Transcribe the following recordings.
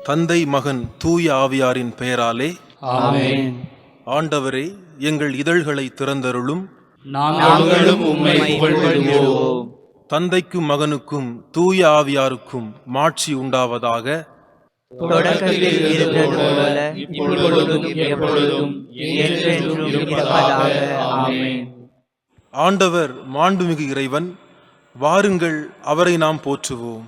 தந்தை, மகன், தூய ஆவியாரின் பெயராலே ஆமென். ஆண்டவரே, எங்கள் இதழ்களை திறந்தருளும். நாங்களும் உம்மை புகழ்ந்திடுவோம். தந்தைக்கும் மகனுக்கும் தூய ஆவியாருக்கும் மாட்சி உண்டாவதாக. தொடக்கத்தில் இருந்தது போல இப்பொழுதும் எப்பொழுதும் என்றென்றும் இருப்பதாக. ஆமென். ஆண்டவர் மாண்புமிகு இறைவன், வாருங்கள் அவரை நாம் போற்றுவோம்.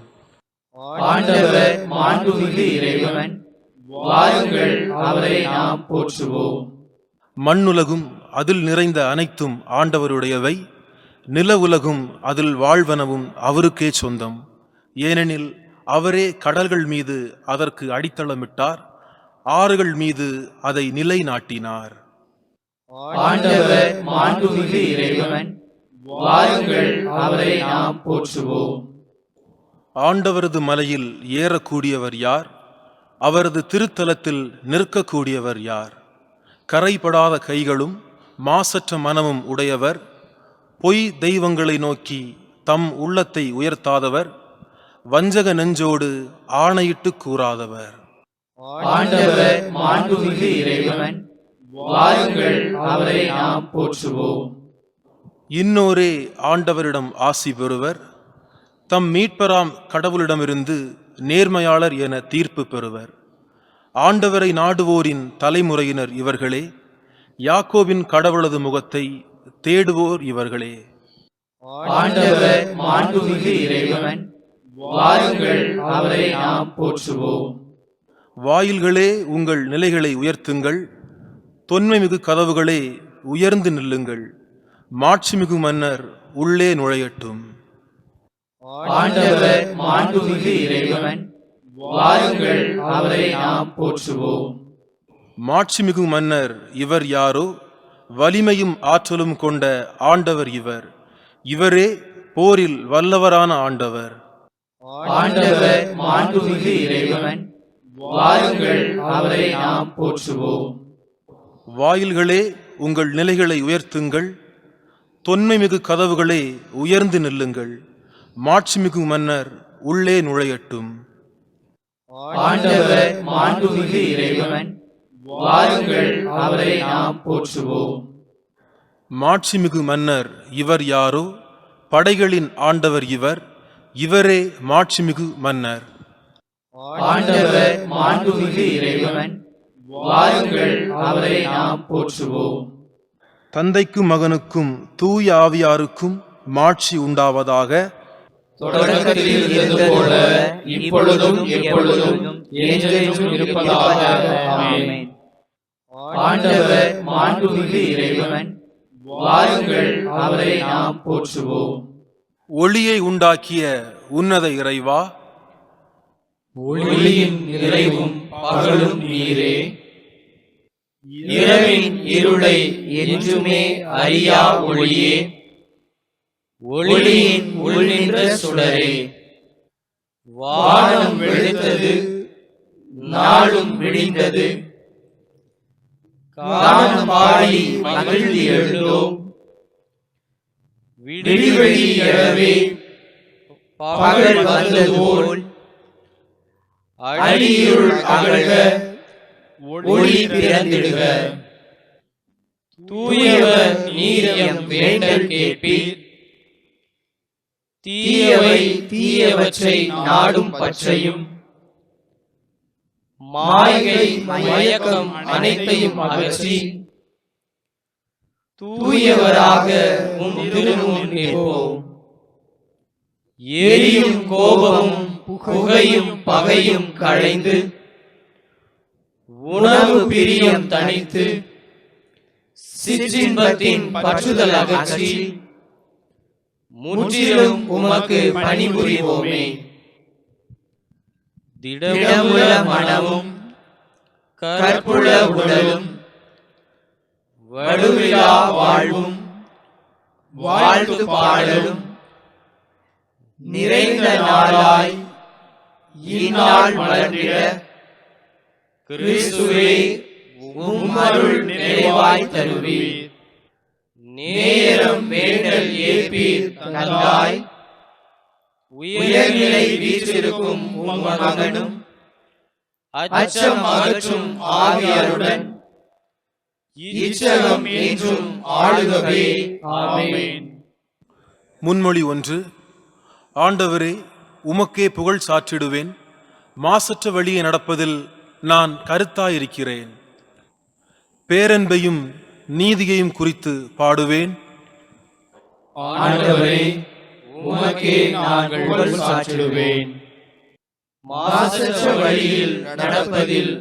ஆண்டவர் மாண்புமிகு இறைவன், வாருங்கள் அவரை நாம் போற்றுவோம். மண்ணுலகும் அதில் நிறைந்த அனைத்தும் ஆண்டவருடையவை. நில உலகும் அதில் வாழ்வனவும் அவருக்கே சொந்தம். ஏனெனில் அவரே கடல்கள் மீது அதற்கு அடித்தளமிட்டார், ஆறுகள் மீது அதை நிலைநாட்டினார். ஆண்டவர் மாண்புமிகு இறைவன், வாருங்கள் அவரை நாம் போற்றுவோம். ஆண்டவரது மலையில் ஏறக்கூடியவர் யார்? அவரது திருத்தலத்தில் நிற்கக்கூடியவர் யார்? கரைபடாத கைகளும் மாசற்ற மனமும் உடையவர், பொய் தெய்வங்களை நோக்கி தம் உள்ளத்தை உயர்த்தாதவர், வஞ்சக நெஞ்சோடு ஆணையிட்டு கூறாதவர். ஆண்டவர் மாண்புமிகு இறைவன், வாருங்கள் அவரை நாம் போற்றுவோம். இன்னோரே ஆண்டவரிடம் ஆசி பெறுவர், தம் மீட்பராம் கடவுளிடமிருந்து நேர்மையாளர் என தீர்ப்பு பெறுவர். ஆண்டவரை நாடுவோரின் தலைமுறையினர் இவர்களே, யாக்கோபின் கடவுளது முகத்தை தேடுவோர் இவர்களே. ஆண்டவர் மாண்புமிகு இறைவன், வாருங்கள் அவரை நாம் போற்றுவோம். வாயில்களே, உங்கள் நிலைகளை உயர்த்துங்கள். தொன்மைமிகு கதவுகளே, உயர்ந்து நில்லுங்கள். மாட்சிமிகு மன்னர் உள்ளே நுழையட்டும். ஆண்டவர் மாண்புமிகு இறைவன், வாருங்கள் அவரை நாம் போற்றுவோம். மாட்சிமிகு மன்னர் இவர் யாரோ? வலிமையும் ஆற்றலும் கொண்ட ஆண்டவர் இவர். இவரே போரில் வல்லவரான ஆண்டவர். ஆண்டவர் மாண்புமிகு இறைவன், வாருங்கள் அவரை நாம் போற்றுவோம். வாயில்களே, உங்கள் நிலைகளை உயர்த்துங்கள். தொன்மைமிகு கதவுகளே, உயர்ந்து நில்லுங்கள். மாட்சிமிகு மன்னர் உள்ளே நுழையட்டும். ஆண்டவர் மாண்புமிகு இறைவன், வாருங்கள் அவரை நாம் போற்றுவோம். மாட்சிமிகு மன்னர் இவர் யாரோ? படைகளின் ஆண்டவர் இவர். இவரே மாட்சிமிகு மன்னர். ஆண்டவர் மாண்புமிகு இறைவன், வாருங்கள் அவரை நாம் போற்றுவோம். தந்தைக்கும் மகனுக்கும் தூய ஆவியாருக்கும் மாட்சி உண்டாவதாக. தொடக்கத்தில் இருந்தது போல இப்பொழுதும் எப்பொழுதும் என்றென்றும் இருப்பதாக. ஆமென். ஆண்டவர் மாண்புமிகு இறைவன், வாருங்கள் அவரை நாம் போற்றுவோம். ஒளியை உண்டாக்கிய உன்னத இறைவா, ஒளியின் நிறைவும் பகலும் நீரே. இரவின் இருளை என்றுமே அறியா ஒளியே, ஒளியின் உள் நின்ற சுடரே. வானம் வெளுத்தது, நாளும் விடிந்தது. கானம் பாடி மகிழ்ந்து எழுந்தோம். விடிவெளி எழவே பகல் வந்தது போல், அடியிருள் அகழ்க ஒளி பிறந்திடுக. தூயவர் நீரம் வேண்டல் கேட்பீர். தீயவை தீயவற்றை நாடும் பற்றையும், மாய்கை மயக்கம் அனைத்தையும் அகற்றி, தூயவராக உம் திருமுன் நிற்போம். எரியும் கோபமும் புகையும் பகையும் களைந்து, உணவு பிரியம் தணித்து, சிற்றின்பத்தின் பற்றுதல் அகற்றி, முற்றிலும் உமக்கு பணிபுரிவோமே. திடமுள்ள மனமும் கற்புள்ள உடலும், வடுவிலா வாழ்வும் வாழ்த்து பாடலும் நிறைந்த நாளாய் இந்நாள் மலர்ந்திட, கிறிஸ்துவே உம்மருள் நிறைவாய் தருவீர். நேரம் வேண்டல் ஏற்பீர் தந்தாய். உயர்நிலை வீற்றிருக்கும் உம் மகனும் அச்சம் அகற்றும் ஆவியாருடன் இச்சகம் என்றும் ஆளுகவே. ஆமென். முன்மொழி 1. ஆண்டவரே, உமக்கே புகழ் சாற்றிடுவேன். மாசற்ற வழியை நடப்பதில் நான் கருத்தாயிருக்கிறேன். பேரன்பையும் நீதியையும் குறித்து பாடுவேன். ஆண்டவரே, உமக்கே நான் புகழ் சாற்றிடுவேன். மாசற்ற வழியில் நடப்பதில்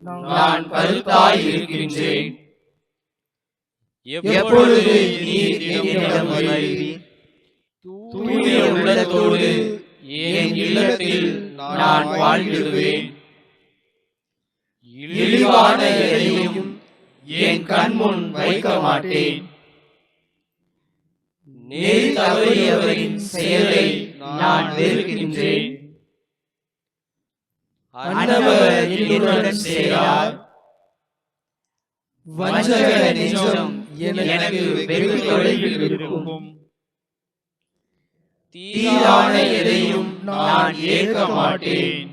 நான் கருத்தாய் இருக்கின்றேன். எப்பொழுது நீர் என்னிடம் வருவீர்? தூய உள்ளத்தோடு என் இல்லத்தில் நான் வாழ்ந்திடுவேன். இழிவான எதையும் என் கண்முன் வைக்க மாட்டேன். நெறி தவறியவரின் செயலை நான் வெறுக்கின்றேன். அன்னவர் என்னுடன் சேரார். வஞ்சக நெஞ்சம் எனக்கு வெகு தொலைவில் இருக்கும். தீரான எதையும் நான் ஏற்க மாட்டேன்.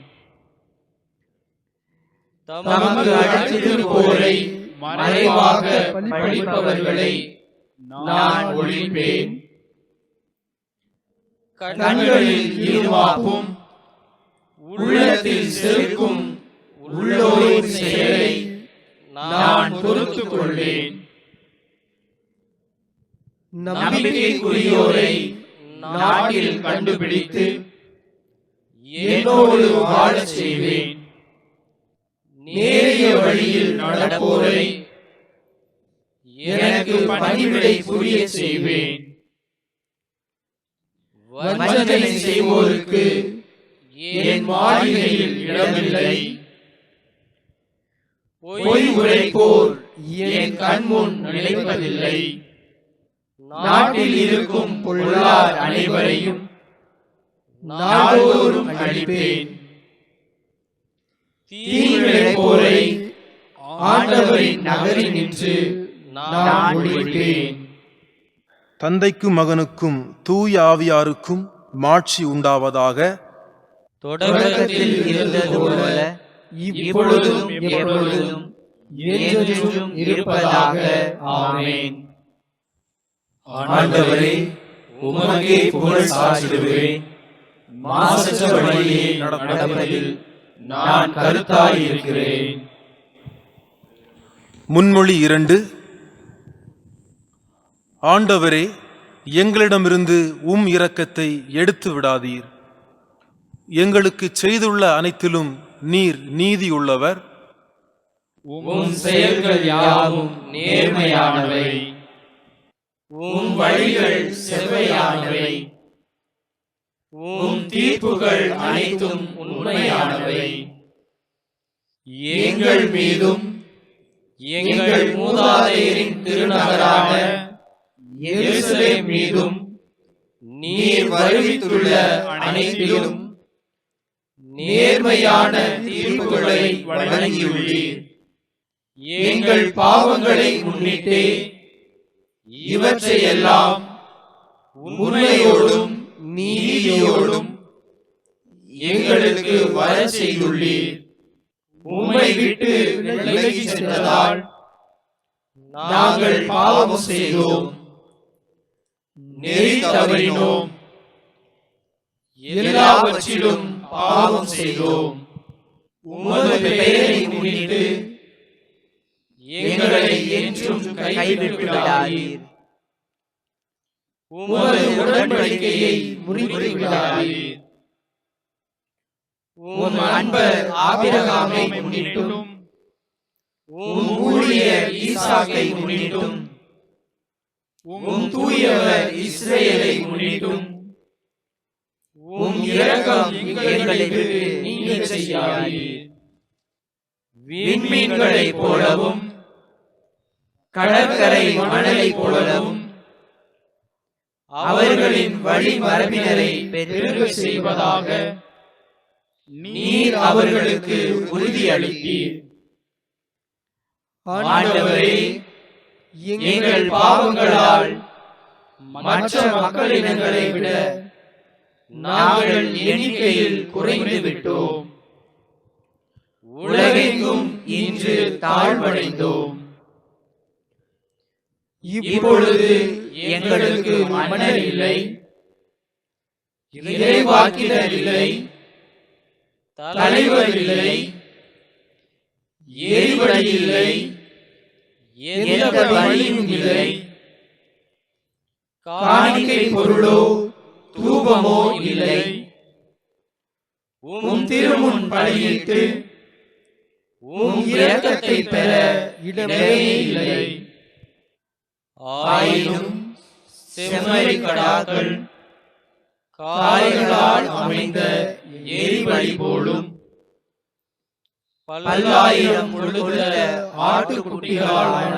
தமக்கு அடுத்திருப்போரை மறைவாக படிப்பவர்களை நான் ஒழிப்பேன். கண்களில் இருமாப்பும் உள்ளத்தில் செருக்கும் உள்ளோரின் செயலை நான் பொறுத்துக் கொள்வேன். நம்பிக்கைக்குரியோரை நாட்டில் கண்டுபிடித்து என்னோடு வாழச் செய்வேன். நேரிய வழியில் நடப்போரை எனக்கு பணிவிடை புரிய செய்வேன். வஞ்சனை செய்வோருக்கு என் மாளிகையில் இடமில்லை. பொய் உரைப்போர் என் கண்முன் நிலைப்பதில்லை. நாட்டில் இருக்கும் பொல்லார் அனைவரையும் நாள்தோறும் அழிப்பேன். தீவிழைப்போரை ஆண்டவரின் நகரில் நின்று நான் ஒழிப்பேன். தந்தைக்கும் மகனுக்கும் தூய ஆவியாருக்கும் மாட்சி உண்டாவதாக. தொடக்கத்தில் இருந்தது போல இப்பொழுதும் எப்பொழுதும் என்றென்றும் இருப்பதாக. ஆமென். ஆண்டவரே, உமக்கே புகழ் சாற்றிடுவேன். மாசற்ற வழியை நடப்பதில் நான் கருத்தாய் இருக்கிறேன். முன்மொழி 2. ஆண்டவரே, எங்களிடமிருந்து இரக்கத்தை எடுத்து விடாதீர். எங்களுக்கு செய்துள்ள அனைத்திலும் நீர் நீதியுள்ளவர். உம் செயல்கள் யாவும் நேர்மையானவை. உம் வழிகள் செவ்வையானவை. உம் தீர்ப்புகள் அனைத்தும் உண்மையானவை. எங்கள் மீதும் எங்கள் மூதாதையரின் திருநகரான எருசலேம் மீதும் நீர் வருவித்துள்ள அனைத்திலும் நேர்மையான தீர்ப்புகளை வழங்கியுள்ளீர். எங்கள் பாவங்களை முன்னிட்டே இவற்றையெல்லாம் உண்மையோடும் நீதியோடும் எங்களுக்கு வரச் செய்துள்ளீர். உம்மை விட்டு விலகி சென்றதால் நாங்கள் பாவம் செய்தோம், நெறி தவறினோம், எல்லாவற்றிலும் பாவம் செய்தோம். உமது பெயரை முன்னிட்டு எங்களை என்றும் கைவிட்டு விடாதீர். உமது உடன்படிக்கையை முறித்து விடாதீர். உம் அன்பர் ஆபிரகாமை முன்னிட்டும் உம் ஊழியர் ஈசாக்கை முன்னிட்டும் உம் தூயவர் இஸ்ரவேலை முன்னிட்டும் உம் இரக்கம் எங்களுக்கு நீங்கச் செய்யாதீர். விண்மீன்களைப் போலவும் கடற்கரை மணலைப் போலவும் அவர்களின் வழிமரபினரை பெருகச் செய்வதாக நீர் அவர்களுக்கு உறுதியளித்தீர். ஆண்டவரே, எங்கள் பாவங்களால் மற்ற மக்களினங்களை விட நாங்கள் எண்ணிக்கையில் குறைந்து விட்டோம். உலகெங்கும் இன்று தாழ்வடைந்தோம். இப்பொழுது எங்களுக்கு மன்னர் இல்லை, இறைவாக்கினர் இல்லை, தலைவர் இல்லை, எரிபடி இல்லை, எந்த வழியும் இல்லை. காணிக்கை பொருளோ தூபமோ இல்லை. உம் திருமுன் பலியிட்டு உம் இரக்கத்தை பெற இடமே இல்லை. ஆயினும் செம்மறி கடாக்கள், காளைகளால் அமைந்த எரிபலி போலும், பல்லாயிரம் முழுதுள்ள ஆட்டுக்குட்டிகளான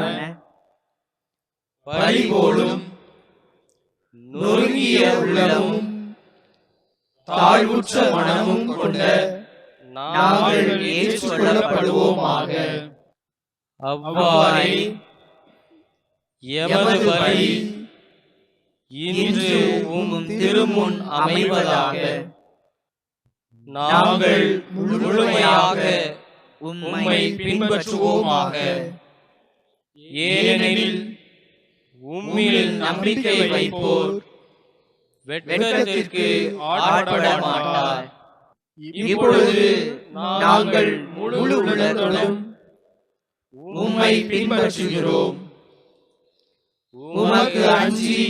பலி போலும், நொறுங்கிய உள்ளமும் தாழ்வுற்ற மனமும் கொண்ட நாங்கள் ஏற்றுக்கொள்ளப்படுவோமாக. அவ்வாறே எமது பலி இன்று உம் திருமுன் அமைவதாக. நாங்கள் முழுமையாக உம்மை பின்பற்றுவோமாக. ஏனெனில் உம்மில் நம்பிக்கை வைப்போர் வெட்கத்திற்கு ஆட்பட மாட்டார். இப்பொழுது நாங்கள் முழு உள்ளத்துடன் உம்மை பின்பற்றுகிறோம். உமக்கு அஞ்சி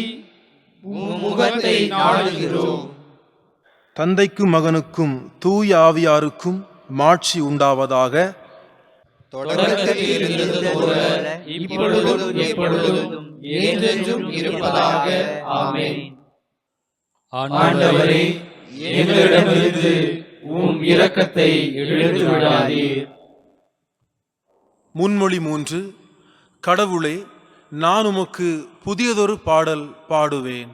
உம் முகத்தை நாடுகிறோம். தந்தைக்கும் மகனுக்கும் தூய ஆவியாருக்கும் மாட்சி உண்டாவதாக. தொடக்கத்தில் இருந்தது போல இப்பொழுதும் எப்பொழுதும் என்றென்றும் இருப்பதாக. ஆமென். ஆண்டவரே, எங்களிடமிருந்து உம் இரக்கத்தை எடுத்து விடாதீர். முன்மொழி 3. கடவுளே, நான் உமக்கு புதியதொரு பாடல் பாடுவேன்.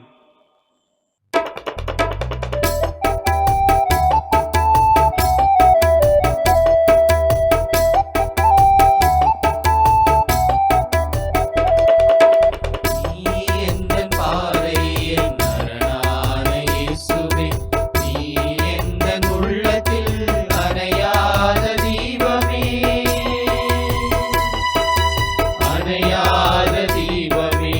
தீபமே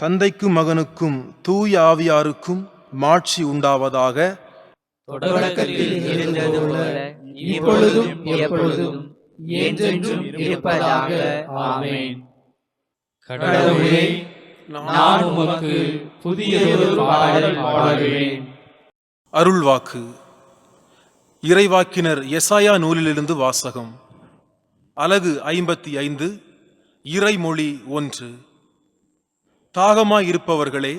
தந்தைக்கும் மகனுக்கும் தூய ஆவியாருக்கும் மாட்சி உண்டாவதாக. தொடக்கத்தில் இருந்தது போல இப்பொழுதும் எப்பொழுதும் என்றென்றும் இருப்பதாக. ஆமென். கடவுளே, நான் உமக்கு புதியதொரு பாடல் பாடுவேன். அருள்வாக்கு. இறைவாக்கினர் எசாயா நூலிலிருந்து வாசகம். அலகு 55, இறைமொழி 1. தாகமாயிருப்பவர்களே,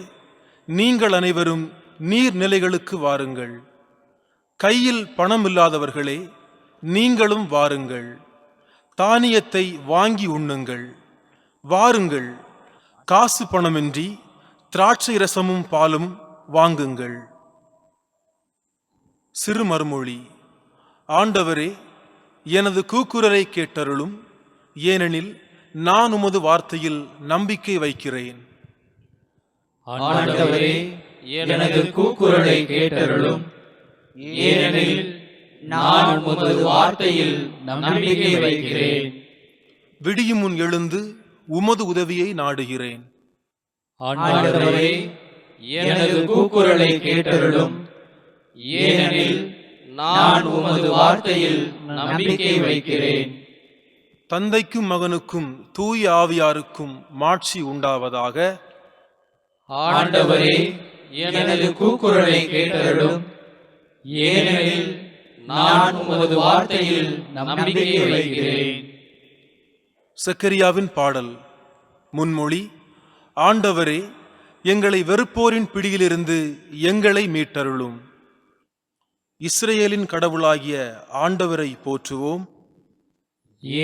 நீங்கள் அனைவரும் நீர்நிலைகளுக்கு வாருங்கள். கையில் பணமில்லாதவர்களே, நீங்களும் வாருங்கள். தானியத்தை வாங்கி உண்ணுங்கள். வாருங்கள், காசு பணமின்றி திராட்சை ரசமும் பாலும் வாங்குங்கள். சிறுமறுமொழி. ஆண்டவரே, எனது கூக்குரலை கேட்டருளும், ஏனெனில் நான் உமது வார்த்தையில் நம்பிக்கை வைக்கிறேன். ஆண்டவரே, எனது கூக்குரலை கேட்டருளும், ஏனெனில் நான் உமது வார்த்தையில் நம்பிக்கை வைக்கிறேன். விடியும் முன் எழுந்து உமது உதவியை நாடுகிறேன். ஆண்டவரே, எனது கூக்குரலை கேட்டருளும், ஏனெனில் நான் உமது வார்த்தையில் நம்பிக்கை வைக்கிறேன். தந்தைக்கும் மகனுக்கும் தூய ஆவியாருக்கும் மாட்சி உண்டாவதாக. ஆண்டவரே, எனது கூக்குரலை கேட்டருளும், ஏனெனில் நான் உமது வார்த்தையில் நம்பிக்கை வைக்கிறேன். சக்கரியாவின் பாடல். முன்மொழி. ஆண்டவரே, எங்களை வெறுப்போரின் பிடியிலிருந்து எங்களை மீட்டருளும். இஸ்ரேலின் கடவுளாகிய ஆண்டவரை போற்றுவோம்.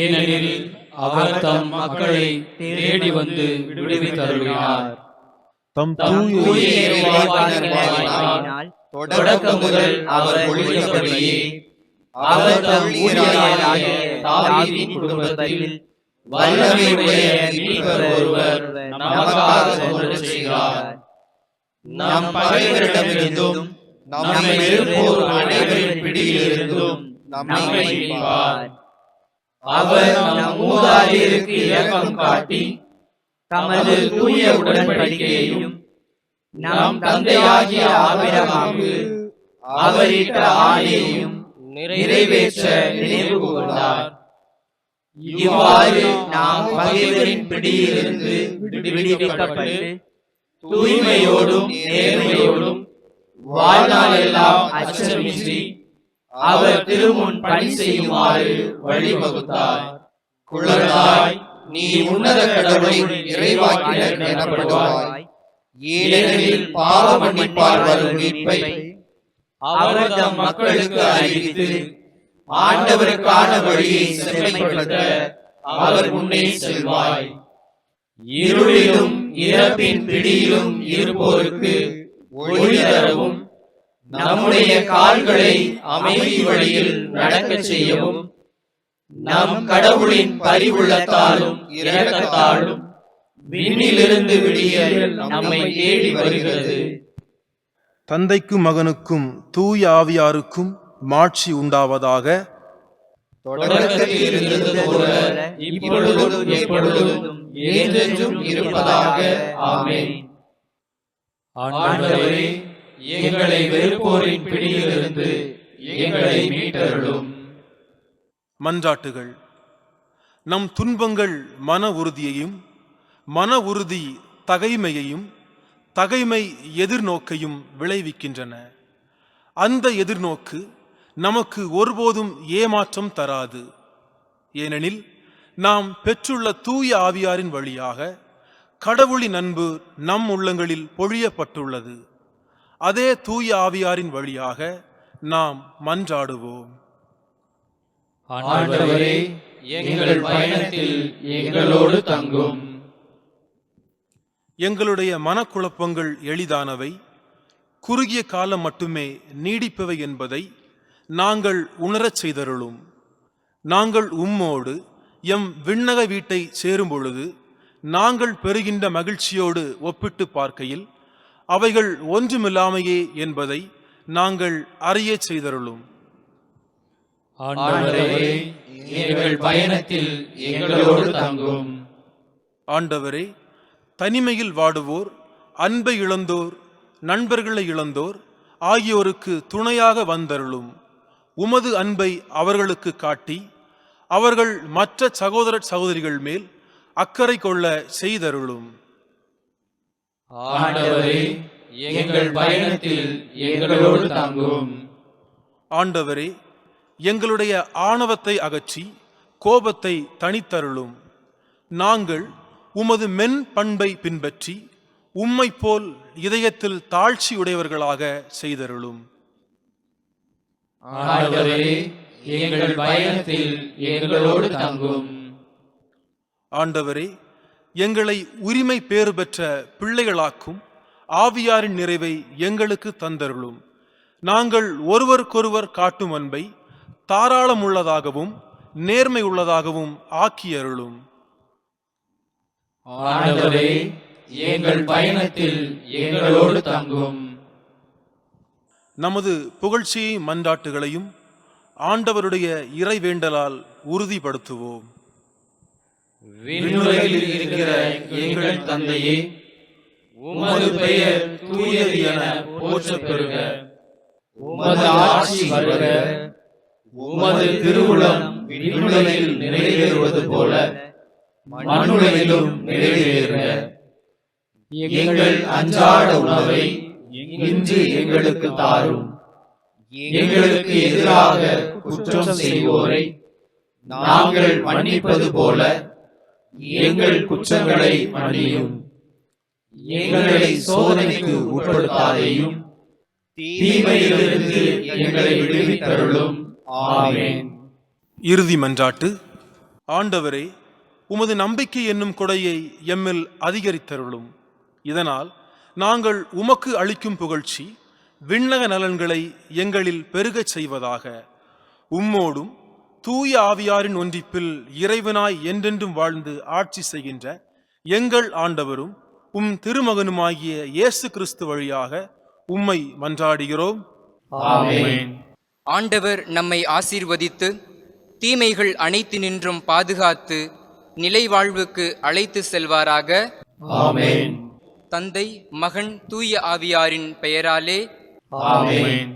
ஏனெனில் அவர் தம் மக்களை தேடி வந்து விடுவித்தருளினார். தம் தூய தூய இறைவாக்கினரால் தொடக்கம் முதல் அவர் ஒழித்தபடியே அவர் தம் ஊழியராகிய தாவீதின் குடும்பத்தில் வல்லமையுடைய மீட்பர் ஒருவர் நமக்காக தோன்றச் செய்கிறார். நம் பகைவரிடமிருந்தும் நம்மை வெறுப்போர் அனைவரின் பிடியிலிருந்தும் நம்மை மீட்பார். அவர் நம் மூதாதையருக்கு இரக்கம் காட்டி தமது தூய உடன்படிக்கையையும் நம் தந்தையாகிய ஆபிரகாமுக்கு அவரிட்ட ஆணையையும் நிறைவேற்ற நினைவு கூர்ந்தார். இவ்வாறு நாம் பகைவரின் பிடியிலிருந்து விடுவிக்கப்பட்டு தூய்மையோடும் நேர்மையோடும் வாழ்நாளெல்லாம் அச்சமின்றி அவர் திருமுன் பணி செய்யுமாறு வழிவகுத்தார். குழந்தாய், நீ உன்னத கடவுளின் இறைவாக்கினர் எனப்படுவாய். ஏனெனில் பாவ மன்னிப்பால் வரும் மீட்பை அவர் தம் மக்களுக்கு அறிவித்து ஆண்டவருக்கான வழியை செம்மைப்படுத்த அவர் முன்னே செல்வாய். இருளிலும் இறப்பின் பிடியிலும் இருப்போருக்கு ஒளி தரவும் நம்முடைய கால்களை அமைதி வழியில் நடக்கச் செய்யவும் நம் கடவுளின் பரிவுள்ளத்தாலும் இரக்கத்தாலும் விண்ணிலிருந்து விடியல் நம்மை தேடி வருகிறது. தந்தைக்கும் மகனுக்கும் தூய ஆவியாருக்கும் மாட்சி உண்டாவதாக. தொடக்கத்தில் இருந்தது போல இப்பொழுதும் எப்பொழுதும் என்றென்றும் இருப்பதாக. ஆமென். ஆண்டவரே, எங்களை வெறுப்போரின் பிடியிலிருந்து எங்களை மீட்டருளும். மன்றாட்டுகள். நம் துன்பங்கள் மன உறுதியையும், மன உறுதி தகைமையையும், தகைமை எதிர்நோக்கையும் விளைவிக்கின்றன. அந்த எதிர்நோக்கு நமக்கு ஒருபோதும் ஏமாற்றம் தராது. ஏனெனில் நாம் பெற்றுள்ள தூய ஆவியாரின் வழியாக கடவுளின் அன்பு நம் உள்ளங்களில் பொழியப்பட்டுள்ளது. அதே தூய ஆவியாரின் வழியாக நாம் மன்றாடுவோம். ஆண்டவரே, எங்கள் பயணத்தில் எங்களோடு தங்கும். எங்களுடைய மனக்குழப்பங்கள் எளிதானவை, குறுகிய காலம் மட்டுமே நீடிப்பவை என்பதை நாங்கள் உணரச் செய்தருளும். நாங்கள் உம்மோடு எம் விண்ணக வீட்டை சேரும் பொழுது நாங்கள் பெறுகின்ற மகிழ்ச்சியோடு ஒப்பிட்டு பார்க்கையில் அவைகள் ஒன்றுமில்லாமையே என்பதை நாங்கள் அறியச் செய்தருளும். ஆண்டவரே, எங்கள் பயணத்தில் எங்களோடு தங்கும். ஆண்டவரே, தனிமையில் வாடுவோர், அன்பை இழந்தோர், நண்பர்களை இழந்தோர் ஆகியோருக்கு துணையாக வந்தருளும். உமது அன்பை அவர்களுக்கு காட்டி அவர்கள் மற்ற சகோதர சகோதரிகள் மேல் அக்கறை கொள்ள செய்தருளும். ஆண்டவரே, எங்கள் பயணத்தில் எங்களோடு தங்கும். ஆண்டவரே, எங்களுடைய ஆணவத்தை அகற்றி கோபத்தை தணித்தருளும். நாங்கள் உமது மென் பண்பை பின்பற்றி உம்மை போல் இதயத்தில் தாழ்ச்சியுடையவர்களாக செய்தருளும். ஆண்டவரே, எங்கள் பயணத்தில் எங்களோடு தங்கும். ஆண்டவரே, எங்களை உரிமை பேறு பெற்ற பிள்ளைகளாக்கும் ஆவியாரின் நிறைவை எங்களுக்கு தந்தருளும். நாங்கள் ஒருவருக்கொருவர் காட்டும் அன்பை தாராளமுள்ளதாகவும் நேர்மை உள்ளதாகவும் ஆக்கியருளும். ஆண்டவரே, எங்கள் பயணத்தில் எங்களோடு தங்கும். நமது புகழ்ச்சியை மன்றாட்டுகளையும் ஆண்டவருடைய இறைவேண்டலால் உறுதிப்படுத்துவோம். விண்ணுலகில் இருக்கிற எங்கள் தந்தையே, உமது பெயர் தூயது என போற்றப் பெறுக. உமது ஆட்சி வருக. உமது திருவுளம் விண்ணுலகில் நிறைவேறுவது போல மண்ணுலகிலும் நிறைவேறுக. எங்கள் அன்றாட உணவை இன்று எங்களுக்கு தாரும். எங்களுக்கு எதிராக குற்றம் செய்வோரை நாங்கள் மன்னிப்பது போல எங்கள் குற்றங்களை மன்னியும். எங்களை சோதனைக்கு உட்படுத்தாதேயும், தீமையிலிருந்து எங்களை விடுவித்தருளும். ஆமென். இறுதி மன்றாட்டு. ஆண்டவரே, உமது நம்பிக்கை என்னும் கொடையை எம்மில் அதிகரித்தருளும். இதனால் நாங்கள் உமக்கு அளிக்கும் புகழ்ச்சி விண்ணக நலன்களை எங்களில் பெருகச் செய்வதாக. உம்மோடும் தூய ஆவியாரின் ஒன்றிப்பில் இறைவனாய் என்றென்றும் வாழ்ந்து ஆட்சி செய்கின்ற எங்கள் ஆண்டவரும் உம் திருமகனுமாகிய இயேசு கிறிஸ்து வழியாக உம்மை மன்றாடுகிறோம். ஆமென். ஆண்டவர் நம்மை ஆசீர்வதித்து தீமைகள் அனைத்தினின்றும் பாதுகாத்து நிலை வாழ்வுக்கு அழைத்து செல்வாராக. ஆமென். தந்தை, மகன், தூய ஆவியாரின் பெயராலே ஆமென்.